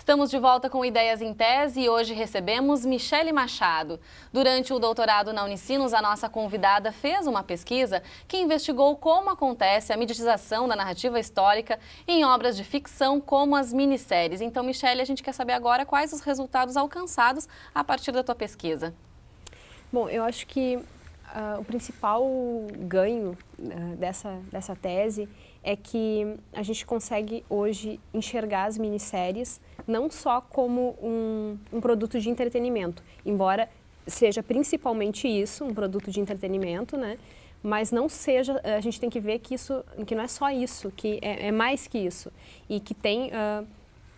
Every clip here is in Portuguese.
Estamos de volta com Ideias em Tese e hoje recebemos Michele Machado. Durante o doutorado na Unicinos, a nossa convidada fez uma pesquisa que investigou como acontece a mediatização da narrativa histórica em obras de ficção como as minisséries. Então, Michele, a gente quer saber agora quais os resultados alcançados a partir da tua pesquisa. Bom, eu acho que o principal ganho dessa tese é que a gente consegue hoje enxergar as minisséries não só como um produto de entretenimento, embora seja principalmente isso, um produto de entretenimento, né? Mas não seja, a gente tem que ver que não é só isso, que é mais que isso, e que tem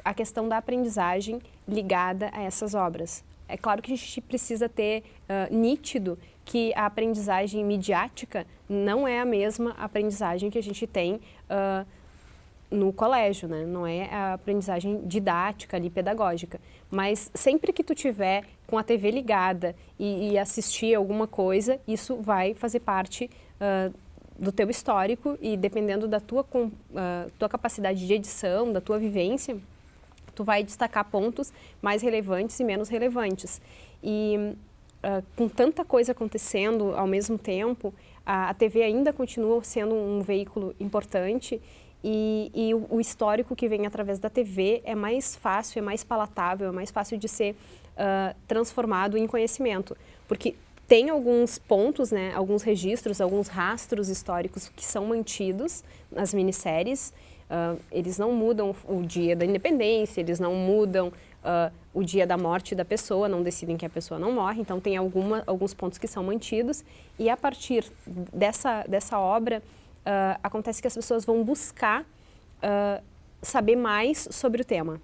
a questão da aprendizagem ligada a essas obras. É claro que a gente precisa ter nítido que a aprendizagem midiática não é a mesma aprendizagem que a gente tem no colégio, né? Não é a aprendizagem didática ali, pedagógica. Mas sempre que tu tiver com a TV ligada e assistir alguma coisa, isso vai fazer parte do teu histórico e dependendo da tua capacidade de edição, da tua vivência, tu vai destacar pontos mais relevantes e menos relevantes. E com tanta coisa acontecendo ao mesmo tempo, a TV ainda continua sendo um veículo importante e o histórico que vem através da TV é mais fácil, é mais palatável, é mais fácil de ser transformado em conhecimento. Porque tem alguns pontos, né, alguns registros, alguns rastros históricos que são mantidos nas minisséries. Eles não mudam o dia da independência, eles não mudam o dia da morte da pessoa, não decidem que a pessoa não morre, então tem alguns pontos que são mantidos e a partir dessa obra acontece que as pessoas vão buscar saber mais sobre o tema.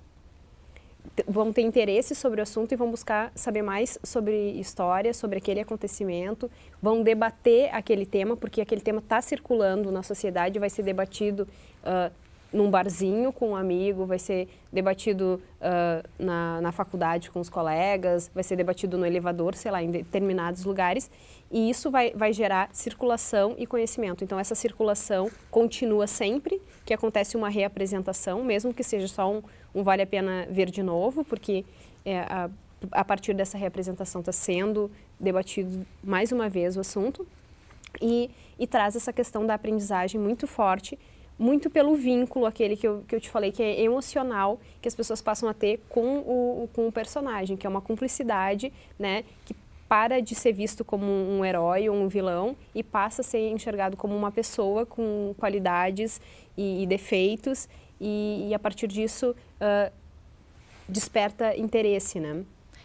Vão ter interesse sobre o assunto e vão buscar saber mais sobre história, sobre aquele acontecimento, vão debater aquele tema, porque aquele tema está circulando na sociedade, vai ser debatido num barzinho com um amigo, vai ser debatido na faculdade com os colegas, vai ser debatido no elevador, sei lá, em determinados lugares, e isso vai gerar circulação e conhecimento. Então, essa circulação continua sempre, que acontece uma reapresentação, mesmo que seja só um vale a pena ver de novo, porque a partir dessa reapresentação está sendo debatido mais uma vez o assunto, e traz essa questão da aprendizagem muito forte, muito pelo vínculo, aquele que eu te falei, que é emocional, que as pessoas passam a ter com o personagem, que é uma cumplicidade, né, que para de ser visto como um herói ou um vilão e passa a ser enxergado como uma pessoa com qualidades e defeitos e a partir disso desperta interesse, né?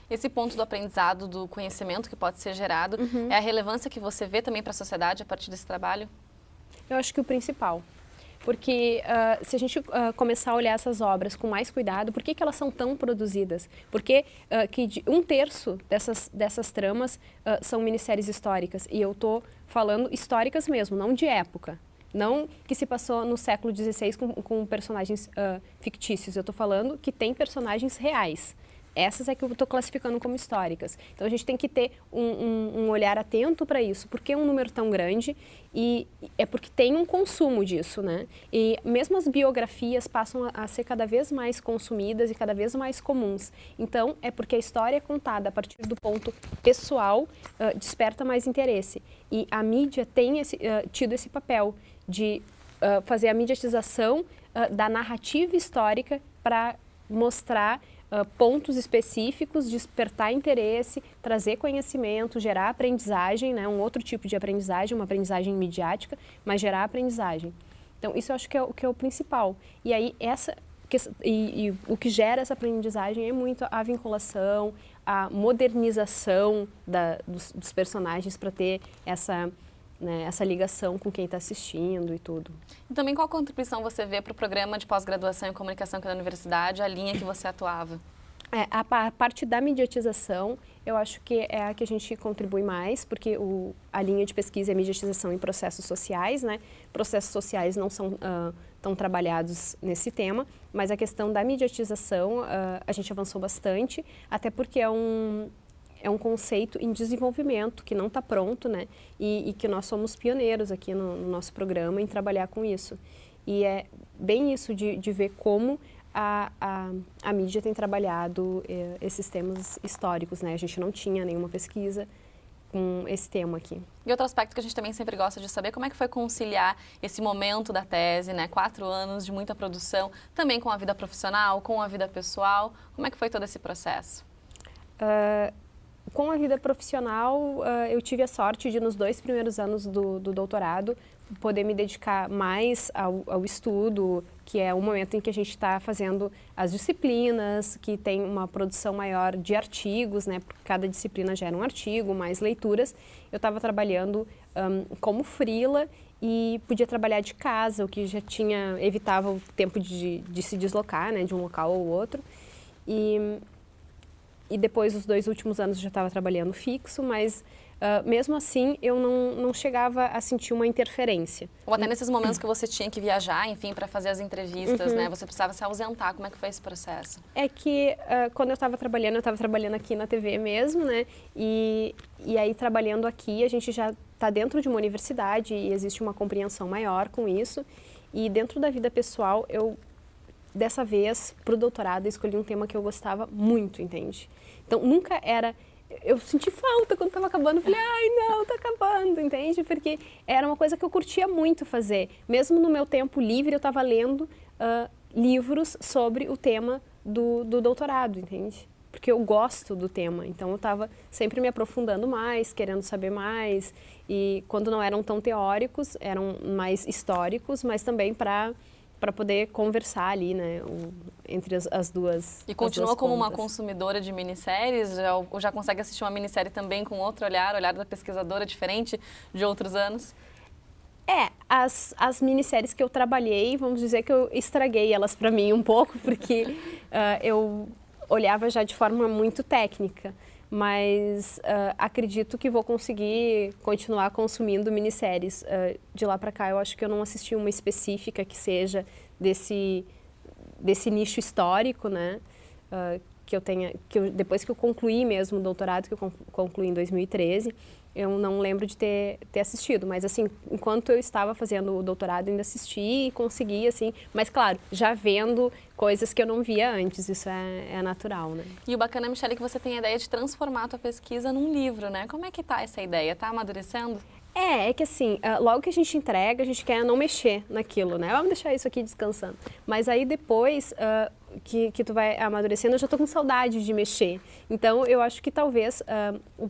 Esse ponto do aprendizado, do conhecimento que pode ser gerado, é a relevância que você vê também para a sociedade a partir desse trabalho? Eu acho que o principal. Porque se a gente começar a olhar essas obras com mais cuidado, por que elas são tão produzidas? Porque que um terço dessas tramas são minisséries históricas. E eu estou falando históricas mesmo, não de época. Não que se passou no século XVI com personagens fictícios. Eu estou falando que tem personagens reais. Essas é que eu estou classificando como históricas. Então, a gente tem que ter um olhar atento para isso. Por que um número tão grande? E é porque tem um consumo disso, né? E mesmo as biografias passam a ser cada vez mais consumidas e cada vez mais comuns. Então, é porque a história contada a partir do ponto pessoal desperta mais interesse. E a mídia tem tido esse papel de fazer a mediatização da narrativa histórica para mostrar pontos específicos, despertar interesse, trazer conhecimento, gerar aprendizagem, né? Um outro tipo de aprendizagem, uma aprendizagem midiática, mas gerar aprendizagem. Então, isso eu acho que é o principal. E aí, o que gera essa aprendizagem é muito a vinculação, a modernização dos personagens para ter essa ligação com quem está assistindo e tudo. E também qual contribuição você vê para o programa de pós-graduação em comunicação aqui da universidade, a linha que você atuava? A parte da mediatização, eu acho que é a que a gente contribui mais, porque a linha de pesquisa é mediatização em processos sociais, né? Processos sociais não são tão trabalhados nesse tema, mas a questão da mediatização a gente avançou bastante, até porque é um conceito em desenvolvimento, que não está pronto, né? E que nós somos pioneiros aqui no nosso programa em trabalhar com isso. E é bem isso de ver como a mídia tem trabalhado esses temas históricos, né? A gente não tinha nenhuma pesquisa com esse tema aqui. E outro aspecto que a gente também sempre gosta de saber, como é que foi conciliar esse momento da tese, né? 4 anos de muita produção, também com a vida profissional, com a vida pessoal, como é que foi todo esse processo? Com a vida profissional, eu tive a sorte de, nos 2 primeiros anos do doutorado, poder me dedicar mais ao estudo, que é o momento em que a gente está fazendo as disciplinas, que tem uma produção maior de artigos, né? Porque cada disciplina gera um artigo, mais leituras. Eu estava trabalhando como freela e podia trabalhar de casa, o que já evitava o tempo de se deslocar, né? De um local ao outro. E depois, os 2 últimos anos, eu já estava trabalhando fixo, mas mesmo assim eu não chegava a sentir uma interferência. Ou até nesses momentos que você tinha que viajar, enfim, para fazer as entrevistas, né? Você precisava se ausentar. Como é que foi esse processo? É que quando eu estava trabalhando aqui na TV mesmo, né? E aí, trabalhando aqui, a gente já está dentro de uma universidade e existe uma compreensão maior com isso. E dentro da vida pessoal, dessa vez, para o doutorado, eu escolhi um tema que eu gostava muito, entende? Então, nunca era... Eu senti falta quando estava acabando, falei, ai, não, está acabando, entende? Porque era uma coisa que eu curtia muito fazer. Mesmo no meu tempo livre, eu estava lendo livros sobre o tema do doutorado, entende? Porque eu gosto do tema, então eu estava sempre me aprofundando mais, querendo saber mais. E quando não eram tão teóricos, eram mais históricos, mas também para poder conversar ali, né, entre as duas. E continua como uma consumidora de minisséries? Já consegue assistir uma minissérie também com outro olhar da pesquisadora diferente de outros anos? As minisséries que eu trabalhei, vamos dizer que eu estraguei elas para mim um pouco, porque eu olhava já de forma muito técnica. Mas acredito que vou conseguir continuar consumindo minisséries. De lá para cá, eu acho que eu não assisti uma específica que seja desse nicho histórico, né? Depois que eu concluí mesmo o doutorado, que eu concluí em 2013, eu não lembro de ter assistido, mas assim, enquanto eu estava fazendo o doutorado, ainda assisti e consegui, assim, mas claro, já vendo coisas que eu não via antes, isso é natural, né? E o bacana, Michele, é que você tem a ideia de transformar a tua pesquisa num livro, né? Como é que tá essa ideia? Tá amadurecendo? É que assim, logo que a gente entrega, a gente quer não mexer naquilo, né? Vamos deixar isso aqui descansando. Mas aí depois que tu vai amadurecendo, eu já tô com saudade de mexer. Então, eu acho que talvez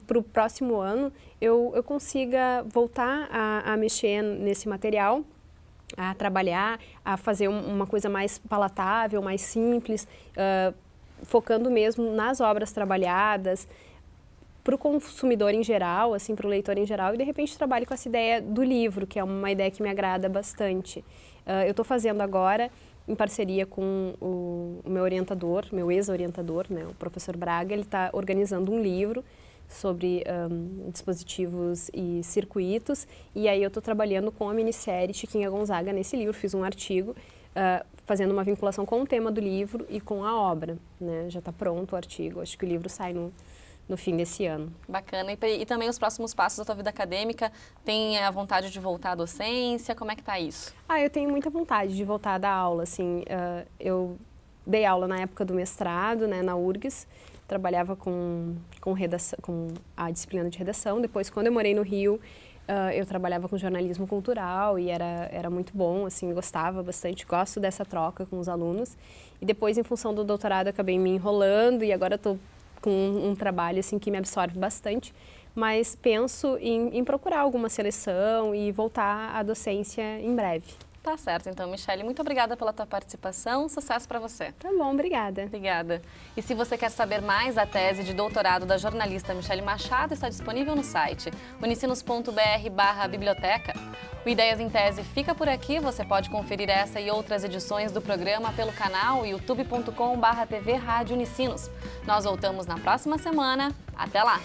pro próximo ano eu consiga voltar a mexer nesse material, a trabalhar, a fazer uma coisa mais palatável, mais simples, focando mesmo nas obras trabalhadas, para o consumidor em geral, assim, para o leitor em geral, e de repente trabalho com essa ideia do livro, que é uma ideia que me agrada bastante. Eu estou fazendo agora, em parceria com o meu orientador, meu ex-orientador, né, o professor Braga, ele está organizando um livro sobre dispositivos e circuitos, e aí eu estou trabalhando com a minissérie Chiquinha Gonzaga nesse livro, fiz um artigo fazendo uma vinculação com o tema do livro e com a obra, né, já está pronto o artigo, acho que o livro sai no fim desse ano. Bacana. E também os próximos passos da tua vida acadêmica, tem a vontade de voltar à docência? Como é que tá isso? Eu tenho muita vontade de voltar a dar aula, assim, eu dei aula na época do mestrado, né, na URGS, trabalhava com a disciplina de redação, depois quando eu morei no Rio, eu trabalhava com jornalismo cultural e era muito bom, assim, gostava bastante, gosto dessa troca com os alunos, e depois em função do doutorado acabei me enrolando e agora estou com um trabalho assim que me absorve bastante, mas penso em procurar alguma seleção e voltar à docência em breve. Tá certo, então, Michele, muito obrigada pela tua participação, sucesso para você. Tá bom, obrigada. Obrigada. E se você quer saber mais, a tese de doutorado da jornalista Michele Machado está disponível no site unicinos.br/biblioteca. O Ideias em Tese fica por aqui, você pode conferir essa e outras edições do programa pelo canal youtube.com/TV Rádio Unicinos. Nós voltamos na próxima semana, até lá!